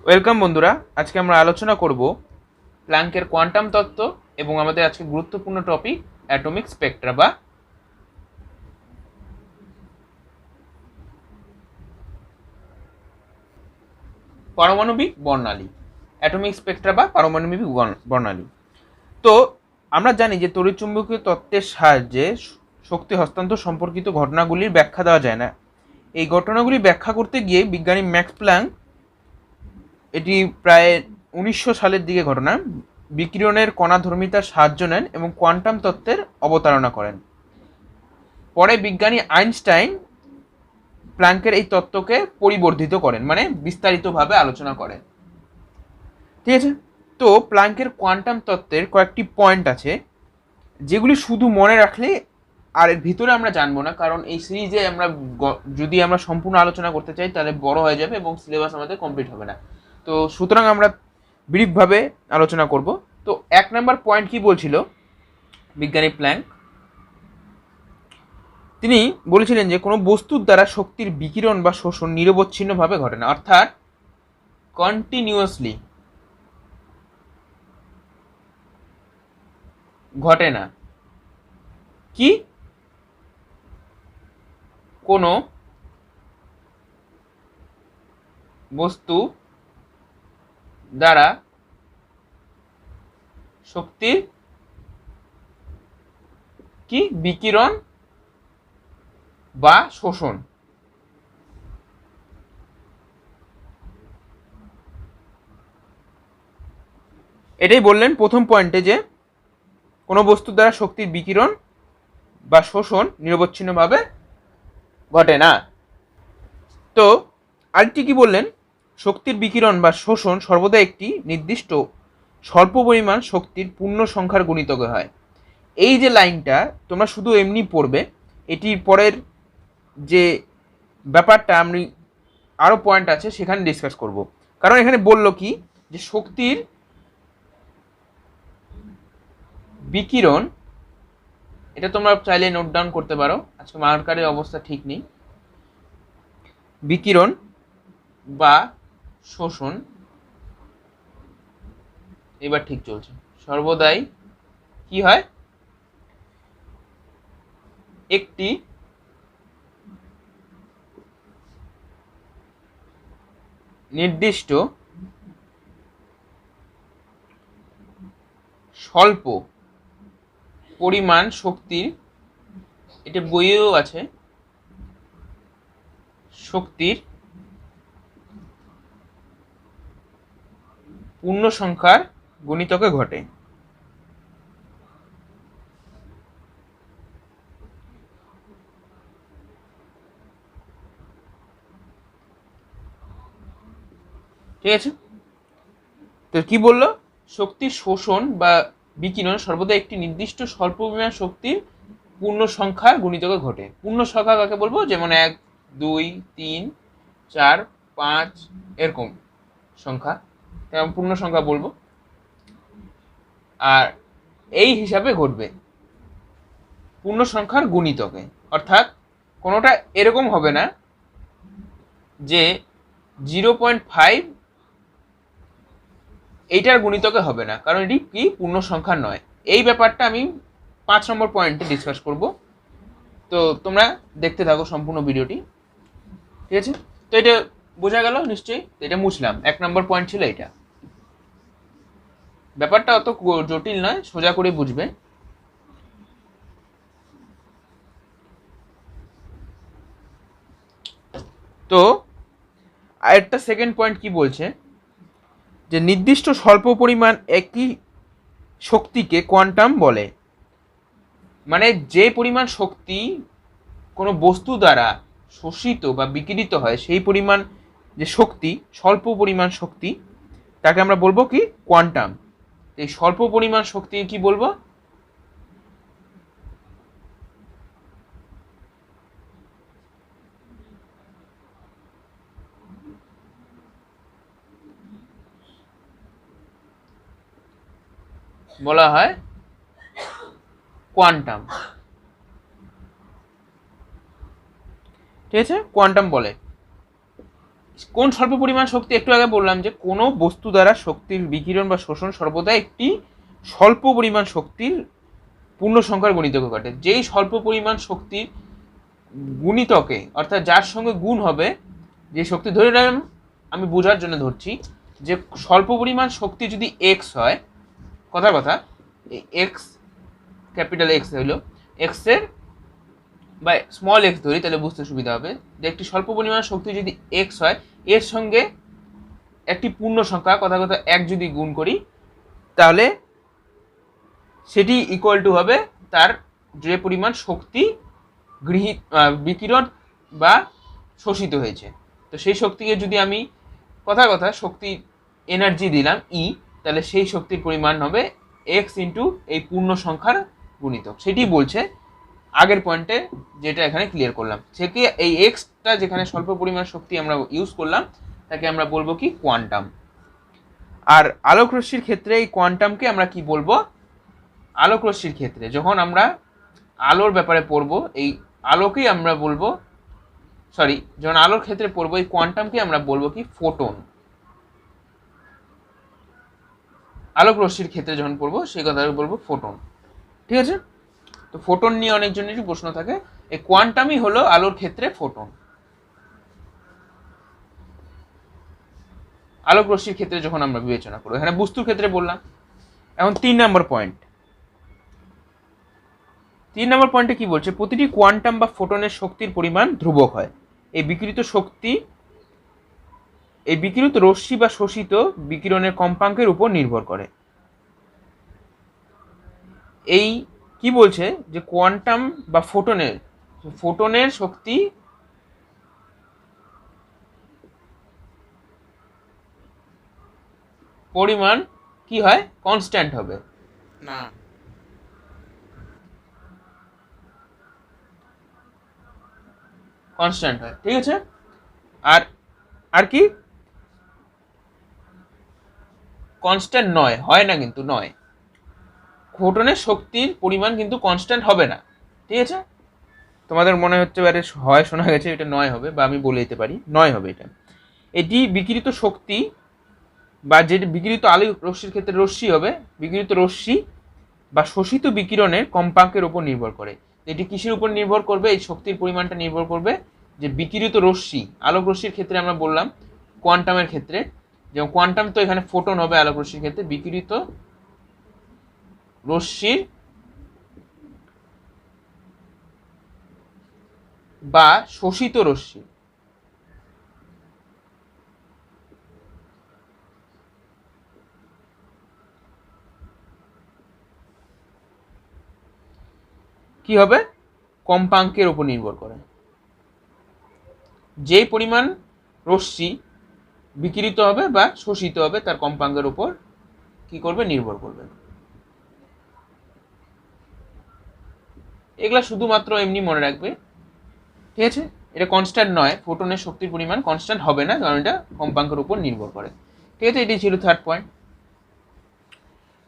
Welcome বন্ধুরা, আজকে আমরা আলোচনা করব প্ল্যাঙ্কের কোয়ান্টাম তত্ত্ব এবং আমাদের আজকে গুরুত্বপূর্ণ টপিক অ্যাটমিক স্পেকট্রা বা পারমাণবিক বর্ণালী। অ্যাটমিক স্পেকট্রা বা পারমাণবিক বর্ণালী। তো আমরা জানি যে তড়িৎচুম্বকীয় তত্ত্বের সাহায্যে শক্তি হস্তান্তর সম্পর্কিত ঘটনাগুলির ব্যাখ্যা দেওয়া যায় না। এই ঘটনাগুলি ব্যাখ্যা করতে গিয়ে বিজ্ঞানী ম্যাক্স প্ল্যাঙ্ক, এটি প্রায় 1900 সালের দিকে ঘটনা, বিকিরণের কণাধর্মিতার সাহায্য নেন এবং কোয়ান্টাম তত্ত্বের অবতারণা করেন। পরে বিজ্ঞানী আইনস্টাইন প্ল্যাঙ্কের এই তত্ত্বকে পরিবর্ধিত করেন, মানে বিস্তারিতভাবে আলোচনা করেন। ঠিক আছে, তো প্ল্যাঙ্কের কোয়ান্টাম তত্ত্বের কয়েকটি পয়েন্ট আছে যেগুলি শুধু মনে রাখলে আর এর ভিতরে আমরা জানবো না, কারণ এই সিরিজে আমরা যদি আমরা সম্পূর্ণ আলোচনা করতে চাই তাহলে বড় হয়ে যাবে এবং সিলেবাস আমাদের কমপ্লিট হবে না। তো সুতরাং আমরা ব্রিফভাবে আলোচনা করব। তো 1 নম্বর পয়েন্ট কি বলছিল বিজ্ঞানী প্ল্যাঙ্ক? তিনি বলেছিলেন যে কোনো বস্তুর দ্বারা শক্তির বিকিরণ বা শোষণ নিরবচ্ছিন্নভাবে ঘটে না, অর্থাৎ কন্টিনিউয়াসলি ঘটে না। কি? কোনো বস্তু দ্বারা শক্তির কি বিকিরণ বা শোষণ এটাই বললেন প্রথম পয়েন্টে, যে কোনো বস্তুর দ্বারা শক্তির বিকিরণ বা শোষণ নিরবচ্ছিন্নভাবে ঘটে না। তো আরেকটি কি বললেন? শক্তির বিকিরণ বা শোষণ সর্বদা একটি নির্দিষ্ট স্বল্প পরিমাণ শক্তির পূর্ণ সংখ্যার গুণিতকে হয়। এই যে লাইনটা তোমরা শুধু এমনি পড়বে, এটির পরের যে ব্যাপারটা আমি আরও পয়েন্ট আছে সেখানে ডিসকাস করব। কারণ এখানে বলল কি, যে শক্তির বিকিরণ, এটা তোমরা চাইলে নোট ডাউন করতে পারো, আজকে মার্কারের অবস্থা ঠিক নেই। বিকিরণ বা শোষণ, এবার ঠিক চলছে, সর্বদাই কি হয়? একটি নির্দিষ্ট স্বল্প পরিমাণ শক্তির, এটা বইয়েও আছে, শক্তির পূর্ণ সংখ্যার গুণিতকে ঘটে। ঠিক আছে, তো কি বললো? শক্তির শোষণ বা বিকিরণ সর্বদা একটি নির্দিষ্ট স্বল্প পরিমাণ শক্তির পূর্ণ সংখ্যার গুণিতকে ঘটে। পূর্ণ সংখ্যা কাকে বলবো? যেমন 1, 2, 3, 4, 5 এরকম সংখ্যা, তেমন পূর্ণ সংখ্যা বলবো, আর এই হিসাবে ঘটবে পূর্ণ সংখ্যার গুণিতকে। অর্থাৎ কোনোটা এরকম হবে না যে 0.5 এইটার গুণিতকে হবে না, কারণ এটি কি পূর্ণ সংখ্যা নয়। এই ব্যাপারটা আমি 5 নম্বর পয়েন্টে ডিসকাস করব, তো তোমরা দেখতে থাকো সম্পূর্ণ ভিডিওটি। ঠিক আছে, তো এটা বোঝা গেল নিশ্চয়ই, এটা মুছলাম। 1 নম্বর পয়েন্ট ছিল এটা। ব্যাপারটা অত জটিল নয়, সোজা করে বুঝবে। তো আরেকটা সেকেন্ড পয়েন্ট কি বলছে, যে নির্দিষ্ট স্বল্প পরিমাণ একই শক্তিকে কোয়ান্টাম বলে। মানে যে পরিমাণ শক্তি কোনো বস্তু দ্বারা শোষিত বা বিকিরিত হয়, সেই পরিমাণ যে শক্তি, স্বল্প পরিমাণ শক্তি, তাকে আমরা বলবো কি? কোয়ান্টাম। এই স্বল্প পরিমাণ শক্তি কি বলবো? বলা হয় কোয়ান্টাম। ঠিক আছে, কোয়ান্টাম বলে। কোন স্বল্প পরিমাণ শক্তি, একটু আগে বললাম যে কোনো বস্তু দ্বারা শক্তির বিকিরণ বা শোষণ সর্বদা একটি স্বল্প পরিমাণ শক্তির পূর্ণ সংখ্যার গুণিতকে ঘটে। যেই স্বল্প পরিমাণ শক্তির গুণিতকে, অর্থাৎ যার সঙ্গে গুণ হবে যে শক্তি, ধরে নিলাম, আমি বোঝার জন্য ধরছি যে স্বল্প পরিমাণ শক্তি যদি এক্স হয়, কথা এক্স, ক্যাপিটাল এক্স হইলো এক্সের বা স্মল এক্স ধরি, তাহলে বুঝতে সুবিধা হবে যে একটি স্বল্প পরিমাণ শক্তি যদি এক্স হয়, এর সঙ্গে একটি পূর্ণ সংখ্যা, কথা এক যদি গুণ করি, তাহলে সেটি ইকুয়াল টু হবে তার যে পরিমাণ শক্তি বিকিরণ বা শোষিত হয়েছে। তো সেই শক্তিকে যদি আমি কথা শক্তি এনার্জি দিলাম ই, তাহলে সেই শক্তির পরিমাণ হবে এক্স ইন্টু এই পূর্ণ সংখ্যার গুণিতক। সেটি বলছে আগের পয়েন্টে যেটা এখানে ক্লিয়ার করলাম, সেটি এই এক্সটা যেখানে স্বল্প পরিমাণ শক্তি আমরা ইউজ করলাম, তাকে আমরা বলবো কি কোয়ান্টাম। আর আলোক রশ্মির ক্ষেত্রে এই কোয়ান্টামকে আমরা কি বলবো, আলোক রশ্মির ক্ষেত্রে যখন আমরা আলোর ব্যাপারে পড়বো, এই আলোকেই আমরা বলবো, যখন আলোর ক্ষেত্রে পড়বো এই কোয়ান্টামকে আমরা বলবো কি ফোটন। আলোক রশ্মির ক্ষেত্রে যখন পড়বো সেই কথা বলবো ফোটন, ঠিক আছে? তো ফোটন নিয়ে অনেকজনেরই প্রশ্ন থাকে, এই কোয়ান্টামই হলো আলোর ক্ষেত্রে ফোটন। আলোক রশ্মির ক্ষেত্রে যখন আমরা বিবেচনা করবো, এখানে বস্তুর ক্ষেত্রে বললাম। এখন 3 নম্বর পয়েন্টে কি বলছে, প্রতিটি কোয়ান্টাম বা ফোটনের শক্তির পরিমাণ ধ্রুবক হয়। এই বিকিরিত রশ্মি বা শোষিত বিকিরণের কম্পাঙ্কের উপর নির্ভর করে। এই কি বলছে যে কোয়ান্টাম বা ফোটনের শক্তি পরিমাণ কি হয়, কনস্ট্যান্ট হবে না, কনস্ট্যান্ট হয়, ঠিক আছে? আর কি কনস্ট্যান্ট নয়, হয় না, কিন্তু নয়, ফোটনের শক্তির পরিমাণ কিন্তু কনস্ট্যান্ট হবে না, ঠিক আছে? তোমাদের মনে হচ্ছে আরে হয় শোনা গেছে, এটা নয় হবে, বা আমি বলে দিতে পারি নয় হবে। এটি বিকিরিত শক্তি বা যেটি বিকিরিত আলো রশ্মির ক্ষেত্রে রশ্মি হবে, বিকিরিত রশ্মি বা শোষিত বিকিরণের কম্পাঙ্কের উপর নির্ভর করে। এটি কিসের উপর নির্ভর করবে, এই শক্তির পরিমাণটা নির্ভর করবে যে বিকিরিত রশ্মি, আলোক রশ্মির ক্ষেত্রে আমরা বললাম, কোয়ান্টামের ক্ষেত্রে যেমন কোয়ান্টাম, তো এখানে ফোটন হবে আলোক রশ্মির ক্ষেত্রে, বিকিরিত রশ্মির বা শোষিত রশ্মি, কি হবে, কম্পাঙ্কের উপর নির্ভর করে। যে পরিমাণ রশ্মি বিকিরিত হবে বা শোষিত হবে তার কম্পাঙ্কের উপর কি করবে, নির্ভর করবে। এগুলা শুধুমাত্র এমনি মনে রাখবে, ঠিক আছে? এটা কনস্ট্যান্ট নয়, ফোটনের শক্তির পরিমাণ কনস্ট্যান্ট হবে না, কারণ এটা কম্পাঙ্কের উপর নির্ভর করে, ঠিক আছে? এটি ছিল থার্ড পয়েন্ট।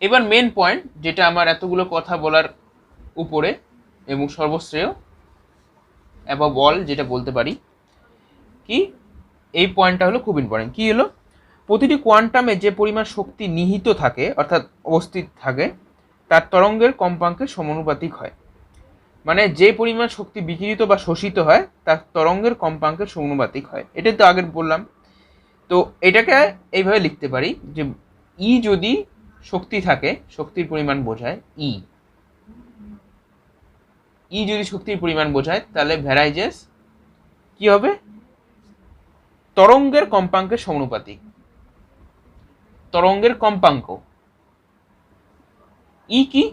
এবার মেন পয়েন্ট, যেটা আমার এতগুলো কথা বলার উপরে এবং সর্বশ্রেয় অ্যাবভ অল যেটা বলতে পারি, কি এই পয়েন্টটা হলো খুব ইম্পর্টেন্ট। কি হলো, প্রতিটি কোয়ান্টামে যে পরিমাণ শক্তি নিহিত থাকে, অর্থাৎ উপস্থিত থাকে, তার তরঙ্গের কম্পাঙ্কের সমানুপাতিক হয়। মানে যে পরিমাণ শক্তি বিকিরিত বা শোষিত হয় তার তরঙ্গের কম্পাঙ্কের সমানুপাতিক হয়। এটাই তো আগে বললাম। তো এটাকে এইভাবে লিখতে পারি যে ই যদি শক্তি থাকে, শক্তির পরিমাণ বোঝায় ই যদি শক্তির পরিমাণ বোঝায়, তাহলে ভ্যারাইজেস কি হবে, তরঙ্গের কম্পাঙ্কের সমানুপাতিক। তরঙ্গের কম্পাঙ্ক ই কি,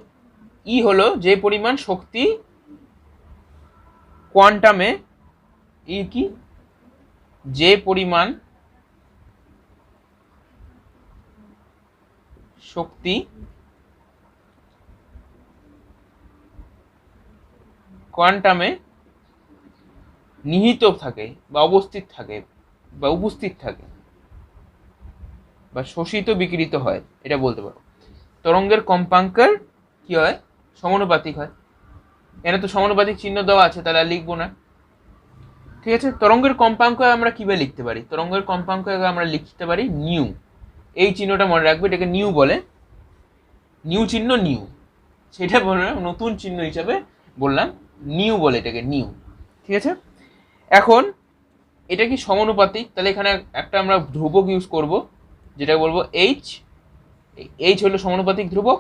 ই হলো যে পরিমাণ শক্তি কোয়ান্টামে, ই কি, যে পরিমাণ শক্তি কোয়ান্টামে নিহিত থাকে বা উপস্থিত থাকে বা শোষিত বিকিরিত হয়, এটা বলতে পারো। তরঙ্গের কম্পাঙ্কের কি হয়, সমানুপাতিক হয়। এখানে তো সমানুপাতিক চিহ্ন দেওয়া আছে, তাহলে আর লিখবো না, ঠিক আছে। তরঙ্গের কম্পাঙ্ক আমরা কিভাবে লিখতে পারি? তরঙ্গের কম্পাঙ্ক আমরা লিখতে পারি নিউ। এই চিহ্নটা মনে রাখবে, এটাকে নিউ বলে, নিউ চিহ্ন নিউ, সেটা বলে নতুন চিহ্ন হিসাবে বললাম নিউ বলে এটাকে, নিউ। ঠিক আছে। এখন এটা কি সমানুপাতিক? তাহলে এখানে একটা আমরা ধ্রুবক ইউজ করব, যেটা বলবো এইচ। এইচ হলো সমানুপাতিক ধ্রুবক,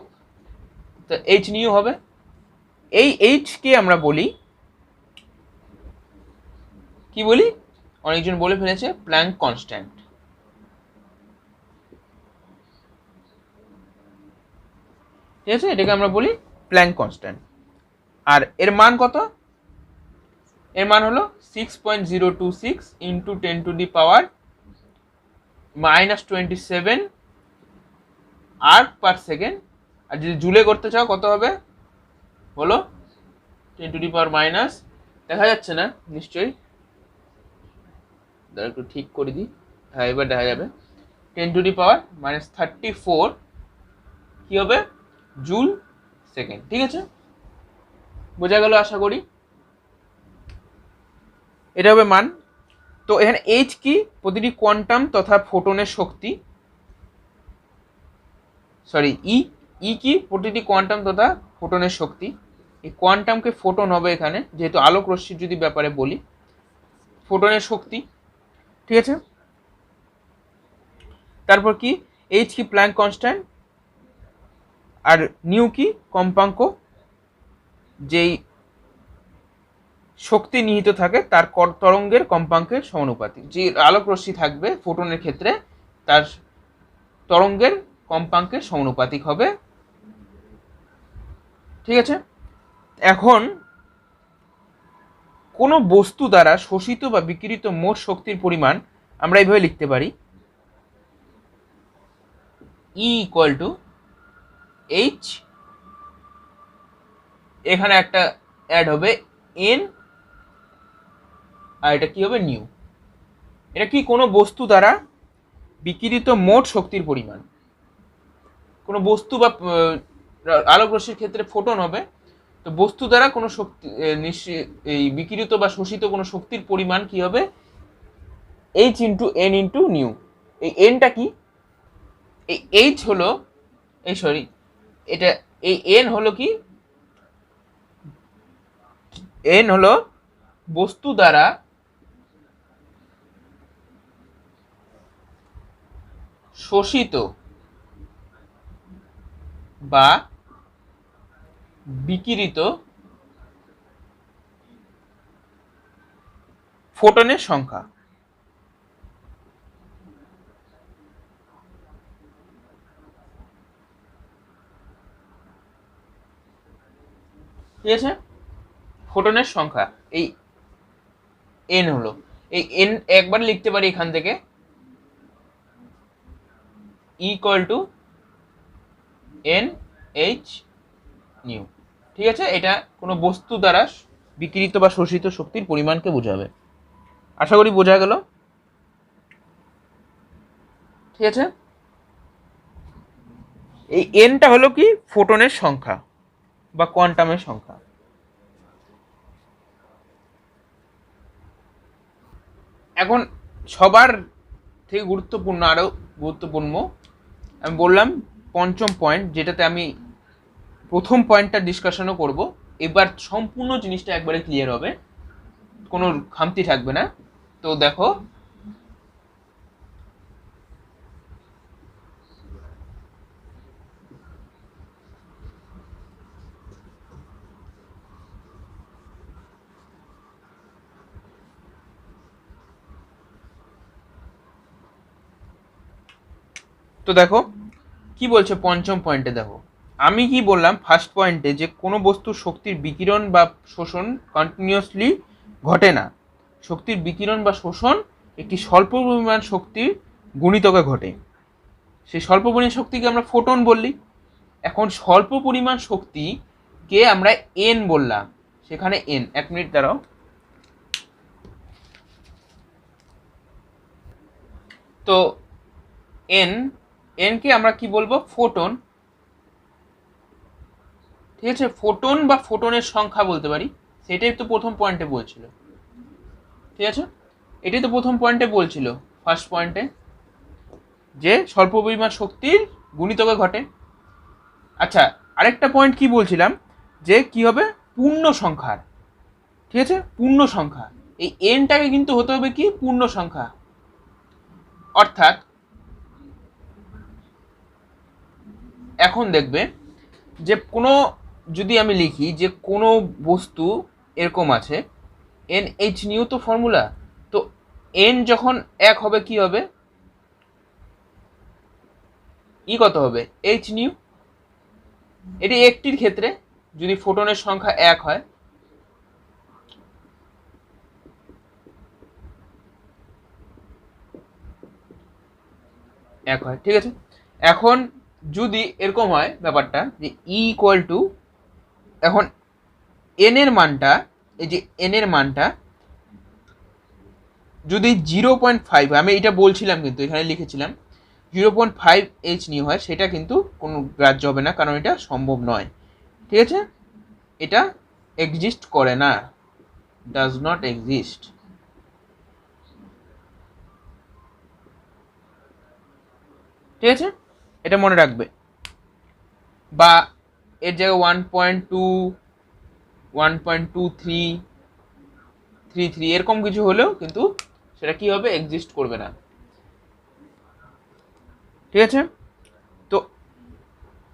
তো এইচ নিউ হবে। এই এইচকে আমরা বলি, কি বলি, অনেকজন বলে ফেলেছে প্ল্যাঙ্ক কনস্ট্যান্ট। ঠিক আছে, এটাকে আমরা বলি প্ল্যাঙ্ক কনস্ট্যান্ট। আর এর মান কত? এর মান হলো 6.026 ইন্টু 10⁻⁻27 আর্ক পার সেকেন্ড। আর যদি জুলে করতে চাও কত হবে বলো? 10⁻⁻, দেখা যাচ্ছে না নিশ্চয়ই, একটু ঠিক করে দিই, হ্যাঁ এবার দেখা যাবে। 10⁻⁻34 কি হবে? Joule second. ঠিক আছে, বোঝা গেল আশা করি। এটা হবে মান। তো এখানে এইচ কি? প্রতিটি কোয়ান্টাম তথা ফোটনের শক্তি, সরি ই কি? প্রতিটি কোয়ান্টাম তথা ফোটনের শক্তি। এই কোয়ান্টামকে ফোটন হবে এখানে, যেহেতু আলোক রশ্মির যদি ব্যাপারে বলি, ফোটনের শক্তি। ঠিক আছে। তারপর কি? এইচ কি? Planck constant. আর নিউ কি? কম্পাঙ্ক, যেই শক্তি নিহিত থাকে তার তরঙ্গের কম্পাঙ্কের সমানুপাতিক। যে আলোক রশ্মি থাকবে ফোটনের ক্ষেত্রে, তার তরঙ্গের কম্পাঙ্কের সমানুপাতিক হবে। ঠিক আছে। এখন কোনো বস্তু দ্বারা শোষিত বা বিকিরিত মোট শক্তির পরিমাণ আমরা এইভাবে লিখতে পারি, ই ইকুয়াল টু এইচ, এখানে একটা অ্যাড হবে এন, আর এটা কি হবে? নিউ। এটা কি? কোনো বস্তু দ্বারা বিকিরিত মোট শক্তির পরিমাণ। কোনো বস্তু বা আলোক রশ্মির ক্ষেত্রে ফোটন হবে, তো বস্তু দ্বারা কোনো শক্তি এই বিকিরিত বা শোষিত কোনো শক্তির পরিমাণ কি হবে? H into N into new. এই এনটা কি? এই এইচ হলো, এই সরি, এটা এই এন হলো কি? এন হলো বস্তু দ্বারা শোষিত বা বিকিরিত ফোটনের সংখ্যা। ঠিক আছে, ফোটনের সংখ্যা এই এন হলো। এই এন একবার লিখতে পারি এখান থেকে, equal to N H new. ঠিক আছে, এটা কোনো বস্তু দ্বারা বিকিরিত বা শোষিত শক্তির পরিমাণকে বোঝাবে। আশা করি বোঝা গেল। ঠিক আছে, এই এনটা হলো কি? ফোটনের সংখ্যা বা কোয়ান্টামের সংখ্যা। এখন সবার থেকে গুরুত্বপূর্ণ, আরো গুরুত্বপূর্ণ আমি বললাম পঞ্চম পয়েন্ট, যেটাতে আমি প্রথম পয়েন্টটা ডিসকাশনও করব। এবার সম্পূর্ণ জিনিসটা একবারে ক্লিয়ার হবে, কোনো খামতি থাকবে না। তো দেখো, তো দেখো কি বলছে পঞ্চম পয়েন্টে। দেখো আমি কি বললাম ফার্স্ট পয়েন্টে, যে কোনো বস্তুর শক্তির বিকিরণ বা শোষণ কন্টিনিউয়াসলি ঘটে না। শক্তির বিকিরণ বা শোষণ একটি স্বল্প পরিমাণ শক্তির গুণিতকে ঘটে। সেই স্বল্প পরিমাণ শক্তিকে আমরা ফোটন বললি। এখন স্বল্প পরিমাণ শক্তিকে আমরা এন বললাম, সেখানে এন, এক মিনিট দাঁড়াও। তো এন, এনকে আমরা কি বলবো? ফোটন। ঠিক আছে, ফোটন বা ফোটনের সংখ্যা বলতে পারি, সেটাই তো প্রথম পয়েন্টে বলছিল। ঠিক আছে, এটাই তো প্রথম পয়েন্টে বলছিল, ফার্স্ট পয়েন্টে, যে স্বল্প পরিমাণ শক্তির গুণিতকে ঘটে। আচ্ছা, আরেকটা পয়েন্ট কি বলছিলাম, যে কি হবে পূর্ণ সংখ্যার, ঠিক আছে, পূর্ণ সংখ্যা, এই এনটাকে কিন্তু হতে হবে কি পূর্ণ সংখ্যা। অর্থাৎ এখন দেখবে যে কোনো, যদি আমি লিখি যে কোনো বস্তু এরকম আছে, এন এইচ নিউ তো ফর্মুলা, তো এন যখন এক হবে কি হবে, ই কত হবে এইচ নিউ। এটি একটির ক্ষেত্রে যদি ফোটনের সংখ্যা এক হয়, এক হয়, ঠিক আছে। এখন যদি এরকম হয় ব্যাপারটা যে ই ইকুয়াল টু, এখন এন এর মানটা, এই যে এন এর মানটা যদি 0.5, আমি এটা বলছিলাম কিন্তু এখানে লিখেছিলাম 0.5 এইচ নিয়ে হয়, সেটা কিন্তু কোনো গ্রাহ্য হবে না, কারণ এটা সম্ভব নয়, ঠিক আছে, এটা এক্সিস্ট করে না, ডাজ নট এক্সিস্ট। ঠিক আছে, এটা মনে রাখবে। বা এর জায়গায় 1.2, 1.2333 এরকম কিছু হলেও কিন্তু সেটা কি হবে, এক্সিস্ট করবে না, ঠিক আছে। তো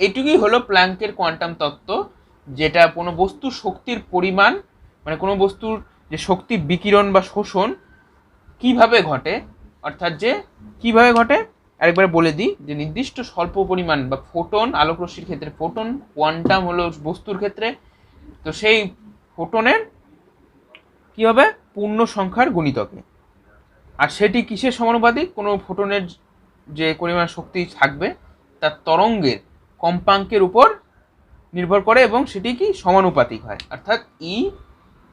এটুকুই হলো প্ল্যাঙ্কের কোয়ান্টাম তত্ত্ব, যেটা কোনো বস্তুর শক্তির পরিমাণ, মানে কোনো বস্তুর যে শক্তি বিকিরণ বা শোষণ কিভাবে ঘটে, অর্থাৎ যে কিভাবে ঘটে আরেকবার বলে দিই, যে নির্দিষ্ট স্বল্প পরিমাণ বা ফোটন, আলোকরশ্মির ক্ষেত্রে ফোটন, কোয়ান্টাম হলো বস্তুর ক্ষেত্রে, তো সেই ফোটনের কি হবে পূর্ণ সংখ্যার গুণিতকে, আর সেটি কিসের সমানুপাতিক, কোনো ফোটনের যে পরিমাণ শক্তি থাকবে তার তরঙ্গের কম্পাঙ্কের উপর নির্ভর করে, এবং সেটি কি সমানুপাতিক হয়, অর্থাৎ ই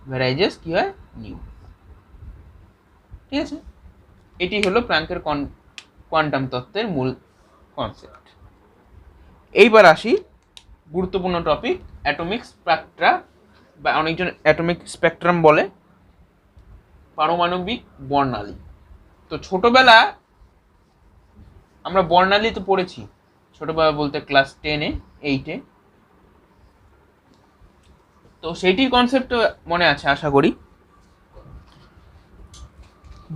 ভ্যারাইজেস কি হয় নিউ, ঠিক আছে। এটি হলো প্ল্যাঙ্কের কোয়ান্টাম তত্ত্বের মূল কনসেপ্ট। এইবার আসি গুরুত্বপূর্ণ টপিক, অ্যাটমিক স্পেকট্রা, বা অনেকজন অ্যাটমিক স্পেকট্রাম বলে, পারমাণবিক বর্ণালী। তো ছোটবেলা আমরা বর্ণালী তো পড়েছি, ছোটবেলা বলতে ক্লাস 10-এ 8-এ, তো সেইটির কনসেপ্ট মনে আছে আশা করি।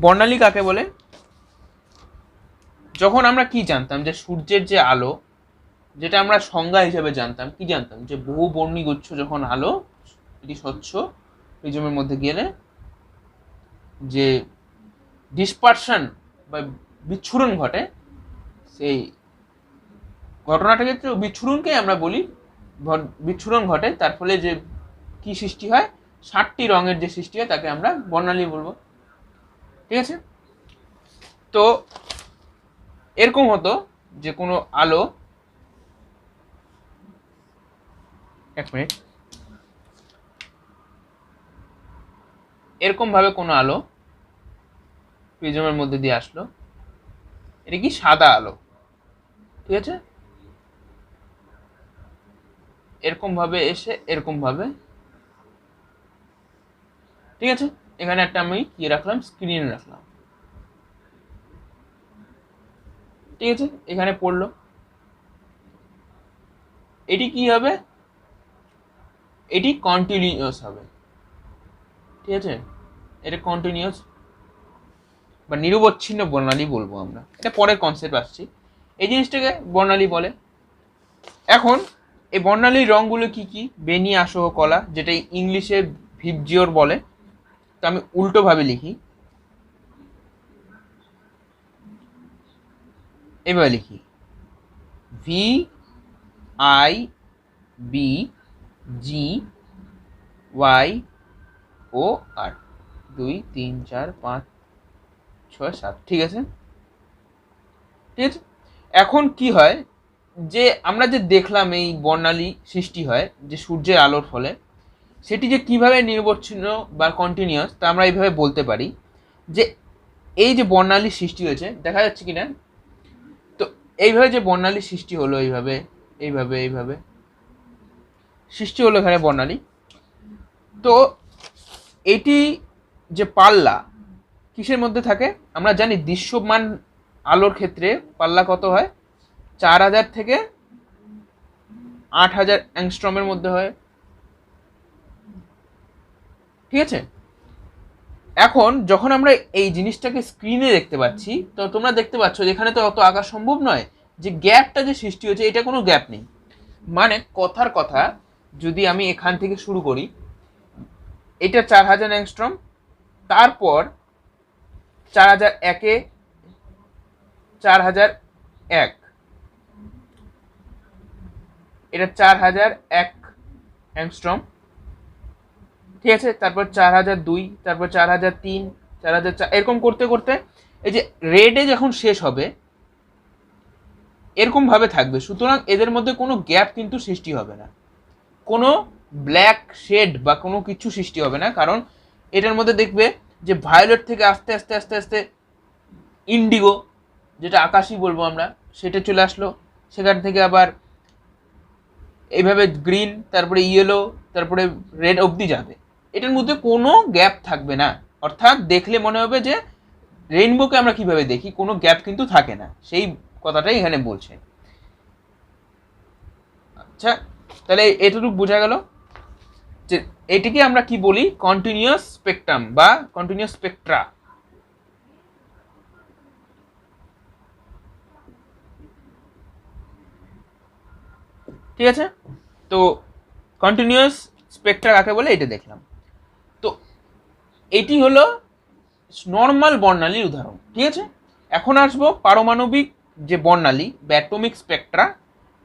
বর্ণালী কাকে বলে, যখন আমরা কি জানতাম যে সূর্যের যে আলো, যেটা আমরা সংজ্ঞা হিসেবে জানতাম, কি জানতাম যে বহু বর্ণীগুচ্ছ যখন আলো এটি স্বচ্ছ প্রিজমের মধ্যে গেলে যে ডিসপারশন বা বিচ্ছুরণ ঘটে, সেই ঘটনাটা ক্ষেত্রে বিচ্ছুরণকে আমরা বলি, বিচ্ছুরণ ঘটে, তার ফলে যে কি সৃষ্টি হয়, 7টি রঙের যে সৃষ্টি হয় তাকে আমরা বর্ণালী বলবো, ঠিক আছে। তো এরকম হতো যে কোনো আলো, এক মিনিট, এরকম ভাবে কোনো আলো প্রিজমের মধ্যে দিয়ে আসলো, এটা কি সাদা আলো, ঠিক আছে, এরকম ভাবে এসে এরকম ভাবে, ঠিক আছে, এখানে একটা আমি কি রাখলাম, স্ক্রিন রাখলাম, ঠিক আছে, এখানে পড়লো, এটি কি হবে, এটি কন্টিনিউয়াস হবে, ঠিক আছে, এটা কন্টিনিউয়াস বা নিরবচ্ছিন্ন বর্ণালী বলবো আমরা, এটা পরের কনসেপ্ট আসছি, এই জিনিসটাকে বর্ণালী বলে। এখন এই বর্ণালীর রঙগুলো কি কি, বেনি, আসহ, কলা, যেটা ইংলিশে ভিবজিওর বলে, তো আমি উল্টো ভাবে লিখি, এভাবে লিখি, V I B G Y O R, 2 3 4 5 6 7, ঠিক আছে, ঠিক আছে। এখন কি হয়, যে আমরা যে দেখলাম এই বর্ণালী সৃষ্টি হয় যে সূর্যের আলোর ফলে, সেটি যে কিভাবে নিরবচ্ছিন্ন বা কন্টিনিউয়াস, তা আমরা এইভাবে বলতে পারি যে এই যে বর্ণালী সৃষ্টি হয়েছে, দেখা যাচ্ছে কিনা, তো এইভাবে যে বর্ণালী সৃষ্টি হলো, এইভাবে এইভাবে এইভাবে সৃষ্টি হলো এখানে বর্ণালী, তো এটি যে পাল্লা, কিসের মধ্যে থাকে? আমরা জানি দৃশ্যমান আলোর ক্ষেত্রে পাল্লা কত হয়? 4000 থেকে 8000 অ্যাংস্ট্রমের মধ্যে হয়। ঠিক আছে, এখন যখন আমরা এই জিনিসটাকে স্ক্রিনে দেখতে পাচ্ছি, তো তোমরা দেখতে পাচ্ছ যেখানে তো অত আঁকা সম্ভব নয়, যে গ্যাপটা যে সৃষ্টি হচ্ছে এটা কোনো গ্যাপ নেই। মানে কথার কথা, যদি আমি এখান থেকে শুরু করি, এটা 4000 অ্যাংস্ট্রম, তারপর 4001-এ 4001, এটা 4001 অ্যাংস্ট্রম, ঠিক আছে, তারপর 4002, তারপর 4003, 4004, এরকম করতে করতে এই যে রেডে যখন শেষ হবে এরকম ভাবে থাকবে। সুতরাং এদের মধ্যে কোনো গ্যাপ কিন্তু সৃষ্টি হবে না, কোনো ব্ল্যাক শেড বা কোনো কিছু সৃষ্টি হবে না, কারণ এটার মধ্যে দেখবে যে ভায়োলেট থেকে আস্তে আস্তে আস্তে আস্তে ইন্ডিগো, যেটা আকাশি বলবো আমরা, সেটা চলে আসলো, সেখান থেকে আবার এইভাবে গ্রিন, তারপরে ইয়েলো, তারপরে রেড অবধি যাবে। এটার মধ্যে কোনো গ্যাপ থাকবে না, অর্থাৎ দেখলে মনে হবে যে রেইনবোকে আমরা কিভাবে দেখি, কোনো গ্যাপ কিন্তু থাকে না, সেই কথাটাই এখানে বলছে। আচ্ছা, তাহলে এটুকু বোঝা গেল যে এটিকে আমরা কি বলি? কন্টিনিউয়াস স্পেকট্রাম বা কন্টিনিউয়াস স্পেকট্রা। ঠিক আছে, তো কন্টিনিউয়াস স্পেকট্রা কাকে বলে এটা দেখলাম। তো এটি হলো নর্মাল বর্ণালীর উদাহরণ। ঠিক আছে, এখন আসবো পারমাণবিক যে বর্ণালী বা অ্যাটমিক স্পেকট্রা,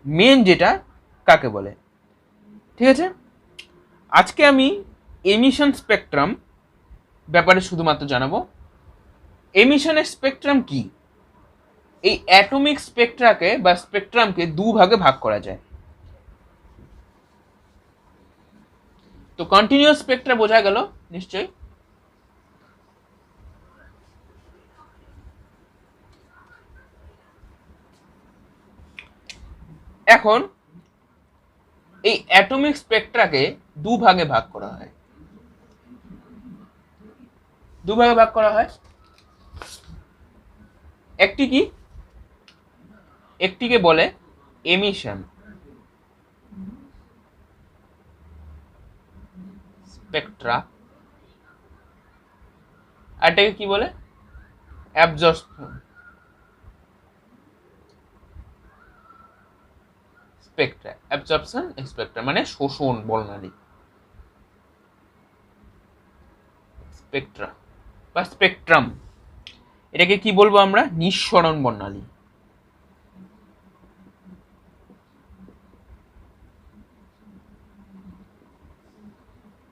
মেন যেটা, কাকে বলে। ঠিক আছে, আজকে আমি এমিশন স্পেকট্রাম ব্যাপারে শুধুমাত্র জানাবো। এমিশনের স্পেকট্রাম কি? এই অ্যাটমিক স্পেকট্রাকে বা স্পেকট্রামকে দুভাগে ভাগ করা যায়। তো কন্টিনিউয়াস স্পেকট্রা বোঝা গেল নিশ্চয়ই। এখন এই অ্যাটমিক স্পেকট্রাকে দুভাগে ভাগ করা হয়। দুভাগে ভাগ করা হয়। একটি কি? একটিকে বলে এমিশন স্পেকট্রা, আর এটাকে কি বলে? Absorption Spectra. অ্যাবজর্পশন স্পেকট্রা মানে শোষণ বর্ণালী, স্পেকট্রা বা স্পেকট্রাম। এটাকে কি বলবো আমরা? নিঃসরণ বর্ণালী।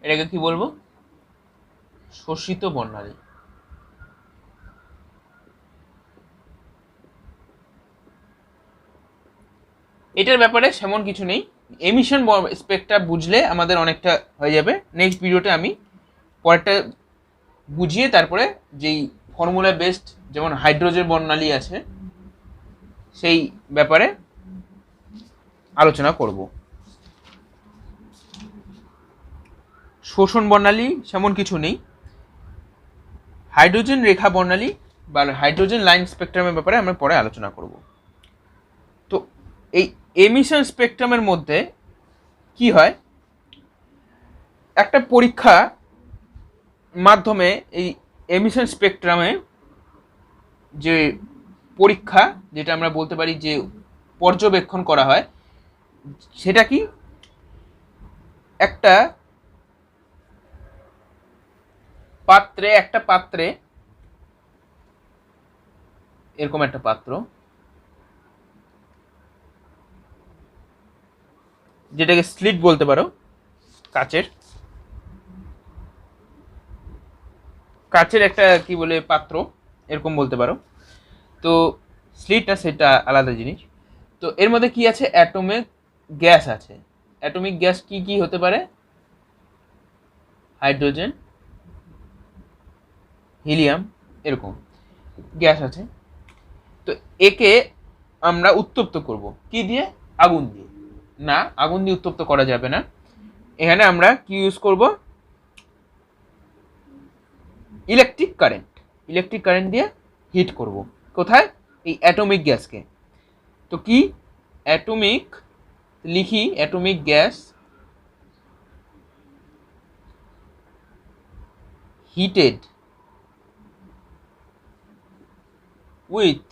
এটাকে কি বলবো? শোষিত বর্ণালী। এটার ব্যাপারে সেমন কিছু নেই, এমিশন স্পেকট্রা বুঝলে আমাদের অনেকটা হয়ে যাবে। নেক্সট ভিডিওতে আমি পরেরটা বুঝিয়ে তারপরে যেই ফর্মুলা বেসড যেমন হাইড্রোজেন বর্ণালী আছে সেই ব্যাপারে আলোচনা করব। শোষণ বর্ণালী সেমন কিছু নেই, হাইড্রোজেন রেখা বর্ণালী বা হাইড্রোজেন লাইন স্পেকট্রামের ব্যাপারে আমরা পরে আলোচনা করব। তো এই এমিশন স্পেকট্রামের মধ্যে কি হয়? একটা পরীক্ষা মাধ্যমে এই এমিশন স্পেকট্রামে যে পরীক্ষা, যেটা আমরা বলতে পারি যে পর্যবেক্ষণ করা হয়, সেটা কি? একটা পাত্রে এরকম একটা পাত্র, যেটাকে স্লিট বলতে পারো, কাচের একটা কি বলে পাত্র এরকম বলতে পারো। তো স্লিট না, সেটা আলাদা জিনিস। তো এর মধ্যে কি আছে? অ্যাটমিক গ্যাস আছে। অ্যাটমিক গ্যাস কি কি হতে পারে? হাইড্রোজেন, হিলিয়াম, এরকম গ্যাস আছে। তো একে আমরা উত্তপ্ত করব কি দিয়ে? আগুন দিয়ে। না, আগুন দিয়ে উত্তপ্ত করা যাবে না। এখানে আমরা কি ইউজ করব? Electric current. ইলেকট্রিক কারেন্ট দিয়ে হিট করব। কোথায়? এই অ্যাটমিক গ্যাসকে। তো কি অ্যাটমিক, লিখি atomic gas heated with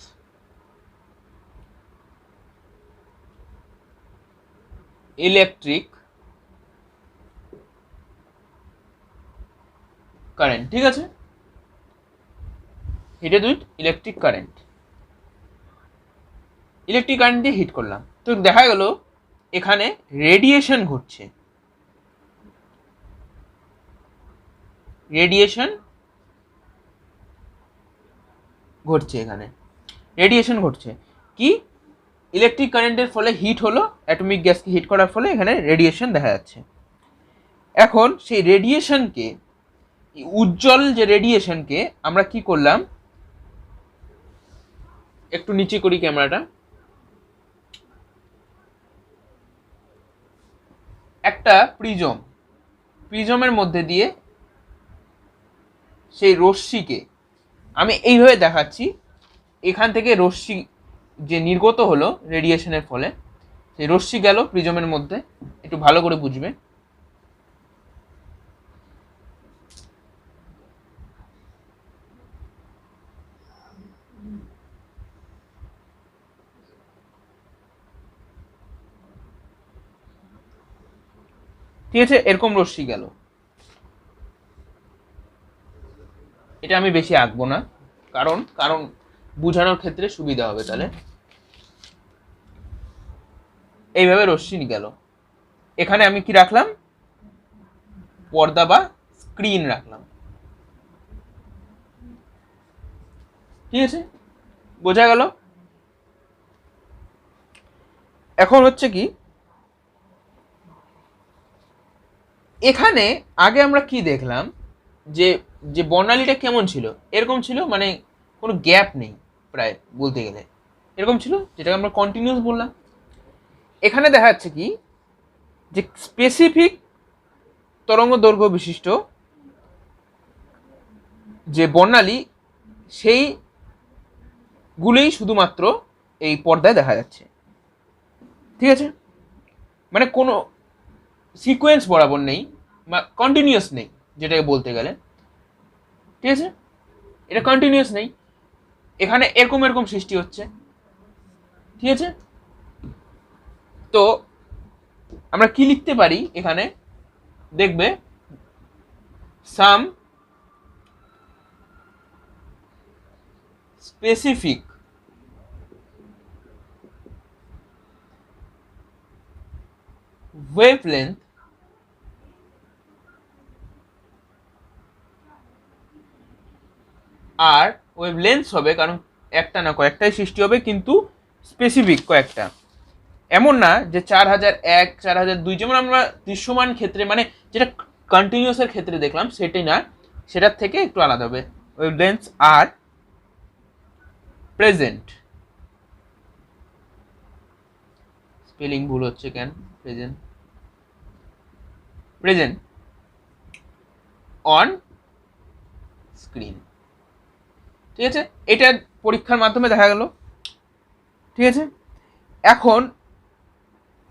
electric current, ঠিক আছে, heated with electric current, electric current দিয়ে হিট করলাম। তো দেখা গেল এখানে রেডিয়েশন ঘটছে, রেডিয়েশন ঘটছে, এখানে রেডিয়েশন ঘটছে। কি ইলেকট্রিক কারেন্টের ফলে হিট হলো, অ্যাটমিক গ্যাসকে হিট করার ফলে এখানে রেডিয়েশন দেখা যাচ্ছে। এখন সেই রেডিয়েশনকে, উজ্জ্বল যে রেডিয়েশনকে আমরা কি করলাম, একটু নিচে করি ক্যামেরাটা, একটা প্রিজমের মধ্যে দিয়ে সেই রশ্মিকে আমি এইভাবে দেখাচ্ছি, এখান থেকে রশ্মি যে নির্গত হলো রেডিয়েশনের ফলে, সেই রশ্মি গেল প্রিজমের মধ্যে, একটু ভালো করে বুঝবে। ঠিক আছে, এরকম রশ্মি গেল, এটা আমি বেশি আঁকবো না, কারণ কারণ বোঝানোর ক্ষেত্রে সুবিধা হবে। তাহলে এইভাবে রশ্মি গেল, এখানে আমি কি রাখলাম, পর্দা বা স্ক্রিন রাখলাম। ঠিক আছে, বোঝা গেল? এখন হচ্ছে কি, এখানে আগে আমরা কি দেখলাম, যে যে বর্ণালীটা কেমন ছিল, এরকম ছিল, মানে কোনো গ্যাপ নেই প্রায় বলতে গেলে, এরকম ছিল, যেটাকে আমরা কন্টিনিউয়াস বললাম। এখানে দেখা যাচ্ছে কি, যে স্পেসিফিক তরঙ্গ দৈর্ঘ্য বিশিষ্ট যে বর্ণালী, সেই গুলোই শুধুমাত্র এই পর্দায় দেখা যাচ্ছে। ঠিক আছে, মানে কোনো সিকোয়েন্স বরাবর নেই বা কন্টিনিউয়াস নেই, যেটাকে বলতে গেলে। ঠিক আছে, এটা কন্টিনিউয়াস নেই, এখানে এরকম এরকম সৃষ্টি হচ্ছে। ঠিক আছে, তো আমরা কি লিখতে পারি এখানে, দেখবে সাম স্পেসিফিক wavelength আর ওয়েভলেন্থ হবে, কারণ একটা না কয়েকটাই সৃষ্টি হবে, কিন্তু স্পেসিফিক কয়েকটা, এমন না যে 4001 4002, যেমন আমরা দৃশ্যমান ক্ষেত্রে মানে যেটা কন্টিনিউয়াসের ক্ষেত্রে দেখলাম সেটাই না, সেটার থেকে একটু আলাদা হবে। ওয়েভলেন্থ আর প্রেজেন্ট, স্পেলিং ভুল হচ্ছে কেন, প্রেজেন্ট, প্রেজেন্ট অন স্ক্রিন। ঠিক আছে, এটা পরীক্ষার মাধ্যমে দেখা গেল। ঠিক আছে, এখন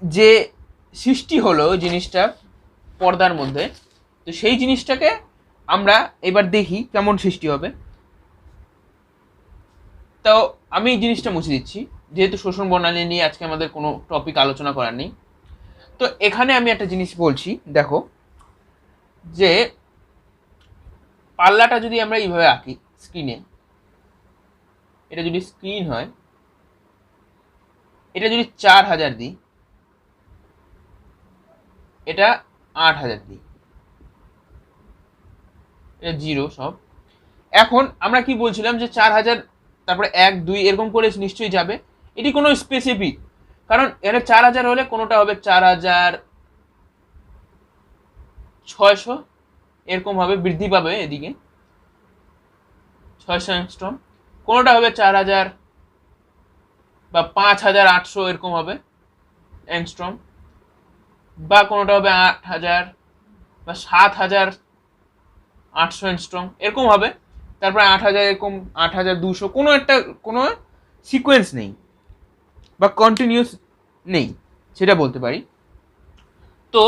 যে সৃষ্টি হলো জিনিসটা পর্দার মধ্যে, তো সেই জিনিসটাকে আমরা এবার দেখি কেমন সৃষ্টি হবে। তো আমি এই জিনিসটা মুছে দিচ্ছি, যেহেতু শোষণ বর্ণালী নিয়ে আজকে আমাদের কোনো টপিক আলোচনা করার নেই। তো এখানে আমি একটা জিনিস বলছি, দেখো, যে পাল্লাটা যদি আমরা এইভাবে আঁকি স্ক্রিনে, এটা যদি স্ক্রিন হয়, এটা যদি 4000 দিই, এটা 8000 দিই, এটা 0 সব। এখন আমরা কি বলছিলাম, যে 4000, তারপরে 1 2 এরকম করে নিশ্চয়ই যাবে, এটি কোনো স্পেসিফিক, কারণ এখানে 4000 হলে কোনোটা হবে 4600, এরকম হবে, বৃদ্ধি পাবে এদিকে 600 অ্যাংস্ট্রম, কোনোটা হবে 4000 বা 5800, এরকম হবে অ্যাংস্ট্রম, বা কোনোটা হবে 8000 বা 7800 অ্যাংস্ট্রম, এরকম হবে। তারপরে 8000 এরকম 8200 কোনো সিকোয়েন্স নেই বা কন্টিনিউস নেই, সেটা বলতে পারি। তো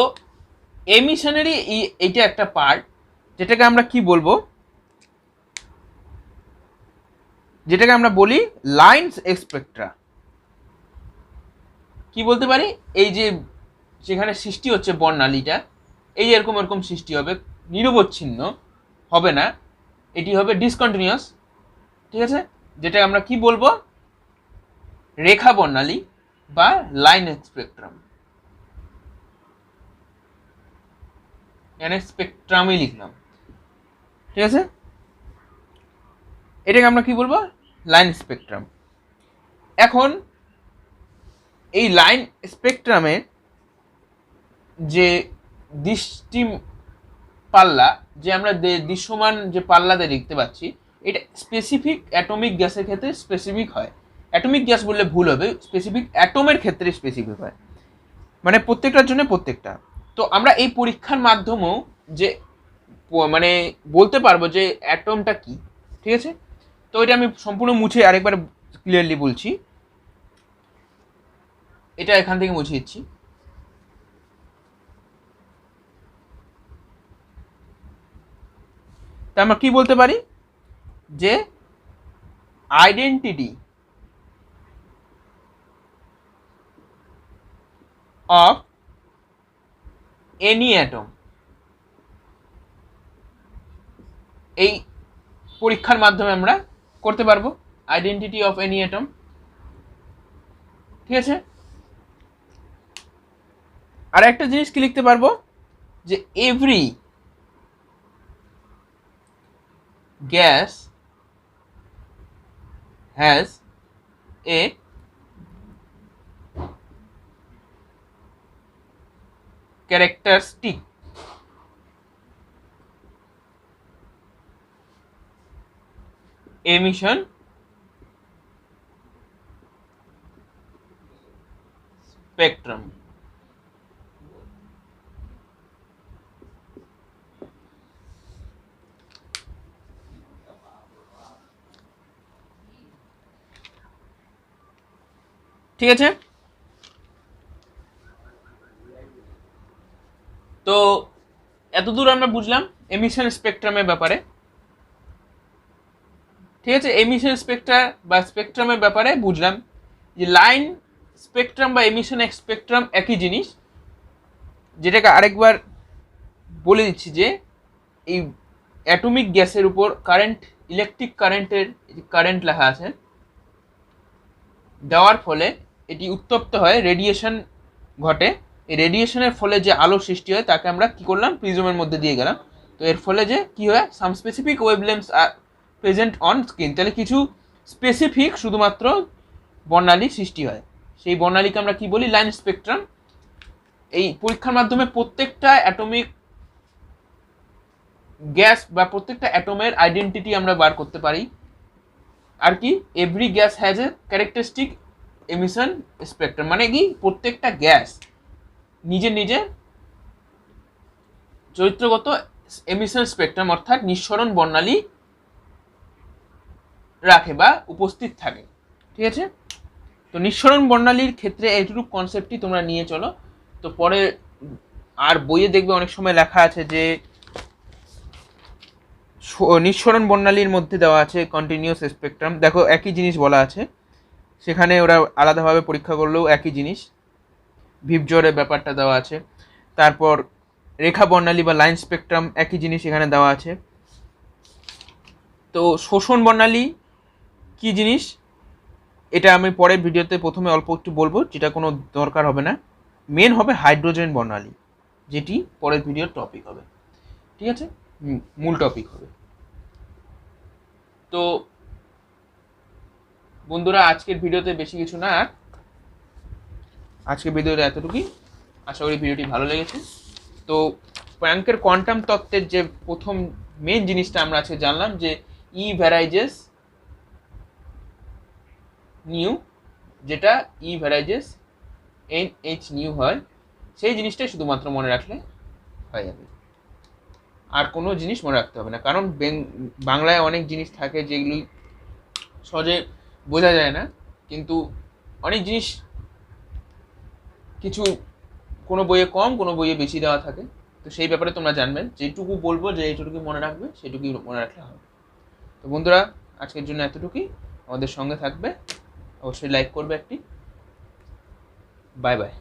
এমিশনেরই এইটা একটা পার্ট, যেটাকে আমরা কি বলবো, যেটাকে আমরা বলি লাইন্স স্পেকট্রা। কি বলতে পারি, এই যে যেখানে সৃষ্টি হচ্ছে বর্ণালীটা, এই যে এরকম এরকম সৃষ্টি হবে, নিরবচ্ছিন্ন হবে না, এটি হবে ডিসকন্টিনিউয়াস, ঠিক আছে, যেটা আমরা কি বলবো, রেখা বর্ণালী বা লাইন স্পেকট্রাম। এখানে স্পেকট্রামই লিখলাম, ঠিক আছে, এটাকে আমরা কি বলবো, লাইন স্পেকট্রাম। এখন এই লাইন স্পেকট্রামের যে দৃষ্টি পাল্লা, যে আমরা দৃশ্যমান যে পাল্লাতে দেখতে পাচ্ছি, এটা স্পেসিফিক অ্যাটমিক গ্যাসের ক্ষেত্রে স্পেসিফিক হয়। অ্যাটমিক গ্যাস বললে ভুল হবে, স্পেসিফিক অ্যাটমের ক্ষেত্রে স্পেসিফিক হয়, মানে প্রত্যেকটার জন্য প্রত্যেকটা। তো আমরা এই পরীক্ষার মাধ্যমেও যে মানে বলতে পারবো যে অ্যাটমটা কি, ঠিক আছে। তো এটা আমি সম্পূর্ণ মুছে আরেকবার ক্লিয়ারলি বলছি, এটা এখান থেকে মুছে দিচ্ছি। তা আমরা কি বলতে পারি, যে আইডেন্টিটি অফ এনি অ্যাটম, এই পরীক্ষার মাধ্যমে আমরা করতে পারবো আইডেন্টিটি অফ এনি অ্যাটম, ঠিক আছে। আর একটা জিনিস কি লিখতে পারবো, যে every gas has a characteristic emission spectrum। ঠিক আছে, তো এতদূর আমরা বুঝলাম এমিশন স্পেকট্রামের ব্যাপারে, ঠিক আছে। এমিশন স্পেকট্রাম বা স্পেকট্রামের ব্যাপারে বুঝলাম যে লাইন স্পেকট্রাম বা এমিশন স্পেকট্রাম একই জিনিস, যেটাকে আরেকবার বলে দিচ্ছি যে এই অ্যাটমিক গ্যাসের উপর কারেন্ট, ইলেকট্রিক কারেন্টের কারেন্ট লেখা আছে, দেওয়ার ফলে এটি উত্তপ্ত হয়, রেডিয়েশন ঘটে, এই রেডিয়েশনের ফলে যে আলো সৃষ্টি হয় তাকে আমরা কি করলাম, প্রিজমের মধ্যে দিয়ে গেলাম। তো এর ফলে যে কি হয়, some specific wavelengths are present on screen, তাহলে কিছু স্পেসিফিক শুধুমাত্র বর্ণালী সৃষ্টি হয়, সেই বর্ণালীকে আমরা কি বলি, লাইন স্পেকট্রাম। এই পরীক্ষার মাধ্যমে প্রত্যেকটা অ্যাটমিক গ্যাস বা প্রত্যেকটা অ্যাটমের আইডেন্টিটি আমরা বার করতে পারি। আর কি, every gas has a characteristic emission spectrum, মানে কি প্রত্যেকটা গ্যাস নিজে নিজে চরিত্রগত এমিশন স্পেকট্রাম অর্থাৎ নিঃসরণ বর্ণালী রাখে বা উপস্থিত থাকে, ঠিক আছে। তো নিঃসরণ বর্ণালীর ক্ষেত্রে এইটুকু কনসেপ্টই তোমরা নিয়ে চলো। তো পরে আর বইয়ে দেখবে অনেক সময় লেখা আছে যে নিঃসরণ বর্ণালীর মধ্যে দেওয়া আছে কন্টিনিউয়াস স্পেকট্রাম, দেখো একই জিনিস বলা আছে, সেখানে ওরা আলাদাভাবে পরীক্ষা করলেও একই জিনিস, ভিপজরের ব্যাপারটা দেওয়া আছে। তারপর রেখা বর্ণালী বা লাইন স্পেকট্রাম একই জিনিস এখানে দেওয়া আছে। তো শোষণ বর্ণালী কি জিনিস, এটা আমি পরের ভিডিওতে প্রথমে অল্প একটু বলবো, যেটা কোনো দরকার হবে না, মেন হবে হাইড্রোজেন বর্ণালী, যেটি পরের ভিডিওর টপিক হবে, ঠিক আছে, মূল টপিক হবে। তো বন্ধুরা আজকের ভিডিওতে বেশি কিছু না, আজকের ভিডিওতে এতটুকুই, আশা করি ভিডিওটি ভালো লেগেছে। তো প্ল্যাঙ্কের কোয়ান্টাম তত্ত্বের যে প্রথম মেন জিনিসটা আমরা আজকে জানলাম, যে ই ভ্যারাইজেস নিউ, যেটা ই ভ্যারাইজেস এন এইচ নিউ হয়, সেই জিনিসটাই শুধুমাত্র মনে রাখলে হয়ে যাবে। আর কোনো জিনিস মনে রাখতে হবে না, কারণ বাংলায় অনেক জিনিস থাকে যেগুলি সহজে বোঝা যায় না, কিন্তু অনেক জিনিস কিছু কোনো বইয়ে কম, কোনো বইয়ে বেশি দেওয়া থাকে। তো সেই ব্যাপারে তোমরা জানবে, যেটুকু বলবো যে এইটুকু মনে রাখবে সেটুকুই মনে রাখলে হবে। তো বন্ধুরা, আজকের জন্য এতটুকুই। আমাদের সঙ্গে থাকবে, অবশ্যই লাইক করবে একটি। Bye bye.